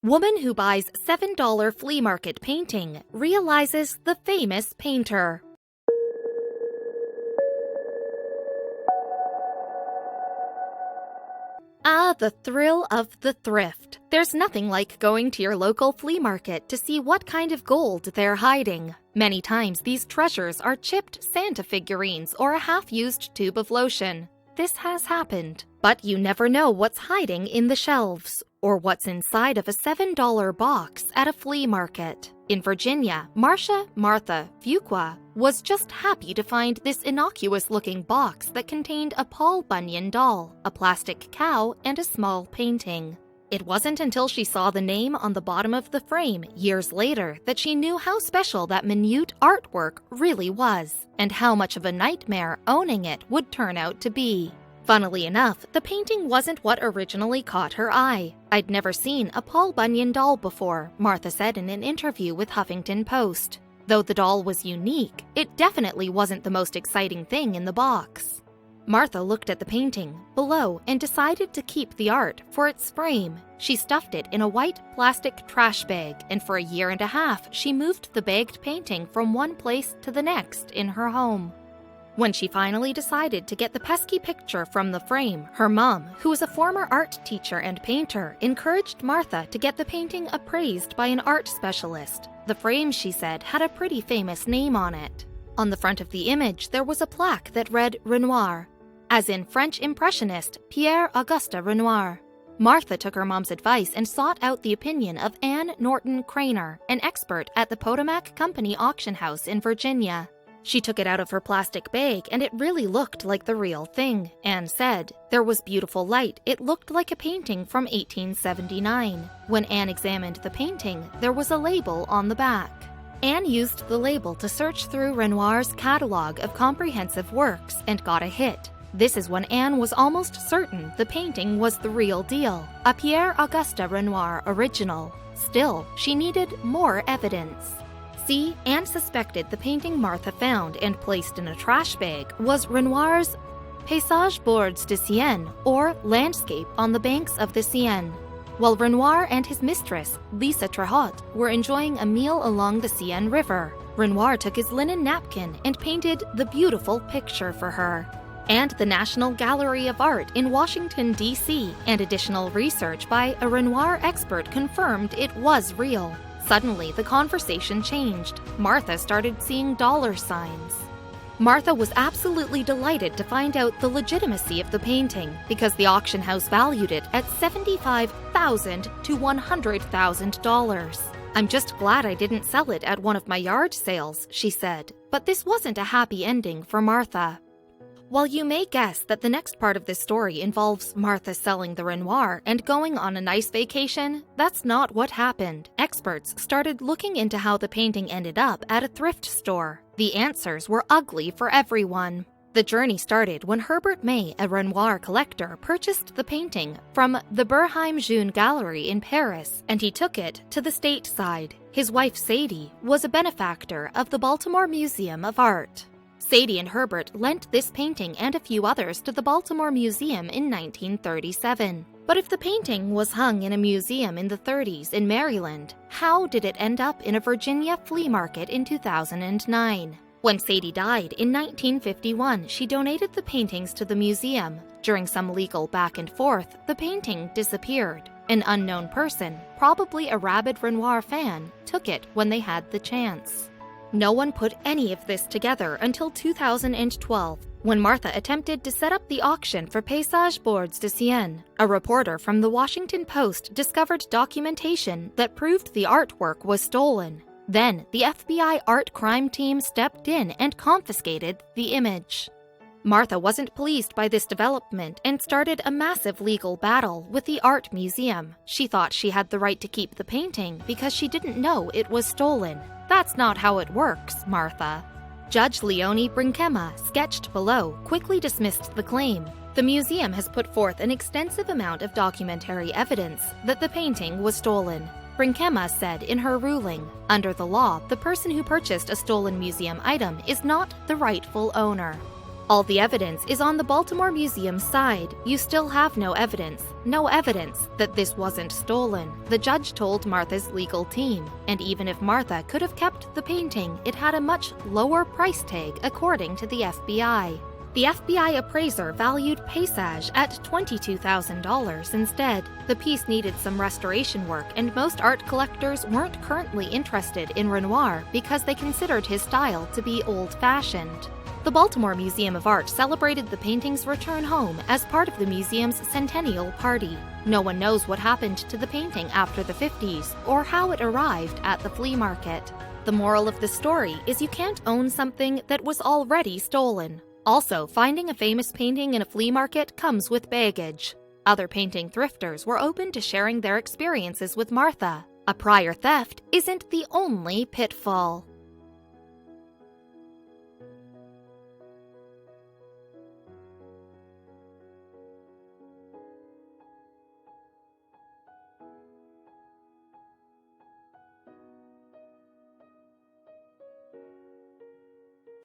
Woman who buys $7 flea market painting realizes the famous painter. Ah, the thrill of the thrift. There's nothing like going to your local flea market to see what kind of gold they're hiding. Many times these treasures are chipped Santa figurines or a half-used tube of lotion. This has happened, but you never know what's hiding in the shelves or what's inside of a $7 box at a flea market. In Virginia, Martha Fuqua was just happy to find this innocuous-looking box that contained a Paul Bunyan doll, a plastic cow, and a small painting. It wasn't until she saw the name on the bottom of the frame years later that she knew how special that minute artwork really was, and how much of a nightmare owning it would turn out to be. Funnily enough, the painting wasn't what originally caught her eye. I'd never seen a Paul Bunyan doll before, Martha said in an interview with Huffington Post. Though the doll was unique, it definitely wasn't the most exciting thing in the box. Martha looked at the painting below and decided to keep the art for its frame. She stuffed it in a white plastic trash bag, and for a year and a half, she moved the bagged painting from one place to the next in her home. When she finally decided to get the pesky picture from the frame, her mom, who was a former art teacher and painter, encouraged Martha to get the painting appraised by an art specialist. The frame, she said, had a pretty famous name on it. On the front of the image, there was a plaque that read Renoir, as in French Impressionist Pierre-Auguste Renoir. Martha took her mom's advice and sought out the opinion of Anne Norton Craner, an expert at the Potomac Company auction house in Virginia. She took it out of her plastic bag, and it really looked like the real thing, Anne said. There was beautiful light. It looked like a painting from 1879. When Anne examined the painting, there was a label on the back. Anne used the label to search through Renoir's catalog of comprehensive works and got a hit. This is when Anne was almost certain the painting was the real deal, a Pierre-Auguste Renoir original. Still, she needed more evidence. See, Anne suspected the painting Martha found and placed in a trash bag was Renoir's Paysage Bords de Seine, or Landscape on the Banks of the Seine. While Renoir and his mistress, Lisa Trehot, were enjoying a meal along the Seine River, Renoir took his linen napkin and painted the beautiful picture for her. And the National Gallery of Art in Washington, D.C., and additional research by a Renoir expert confirmed it was real. Suddenly, the conversation changed. Martha started seeing dollar signs. Martha was absolutely delighted to find out the legitimacy of the painting because the auction house valued it at $75,000 to $100,000. "I'm just glad I didn't sell it at one of my yard sales," she said. But this wasn't a happy ending for Martha. While you may guess that the next part of this story involves Martha selling the Renoir and going on a nice vacation, that's not what happened. Experts started looking into how the painting ended up at a thrift store. The answers were ugly for everyone. The journey started when Herbert May, a Renoir collector, purchased the painting from the Berheim Jeune Gallery in Paris, and he took it to the state side. His wife Sadie was a benefactor of the Baltimore Museum of Art. Sadie and Herbert lent this painting and a few others to the Baltimore Museum in 1937. But if the painting was hung in a museum in the 30s in Maryland, how did it end up in a Virginia flea market in 2009? When Sadie died in 1951, she donated the paintings to the museum. During some legal back and forth, the painting disappeared. An unknown person, probably a rabid Renoir fan, took it when they had the chance. No one put any of this together until 2012, when Martha attempted to set up the auction for Paysage Bords de Seine. A reporter from the Washington Post discovered documentation that proved the artwork was stolen. Then, the FBI art crime team stepped in and confiscated the image. Martha wasn't pleased by this development and started a massive legal battle with the art museum. She thought she had the right to keep the painting because she didn't know it was stolen. "That's not how it works, Martha." Judge Leonie Brinkema, sketched below, quickly dismissed the claim. The museum has put forth an extensive amount of documentary evidence that the painting was stolen. Brinkema said in her ruling, under the law, the person who purchased a stolen museum item is not the rightful owner. All the evidence is on the Baltimore Museum's side. You still have no evidence. No evidence that this wasn't stolen, the judge told Martha's legal team. And even if Martha could have kept the painting, it had a much lower price tag according to the FBI. The FBI appraiser valued Paysage at $22,000 instead. The piece needed some restoration work, and most art collectors weren't currently interested in Renoir because they considered his style to be old-fashioned. The Baltimore Museum of Art celebrated the painting's return home as part of the museum's centennial party. No one knows what happened to the painting after the 50s or how it arrived at the flea market. The moral of the story is you can't own something that was already stolen. Also, finding a famous painting in a flea market comes with baggage. Other painting thrifters were open to sharing their experiences with Martha. A prior theft isn't the only pitfall.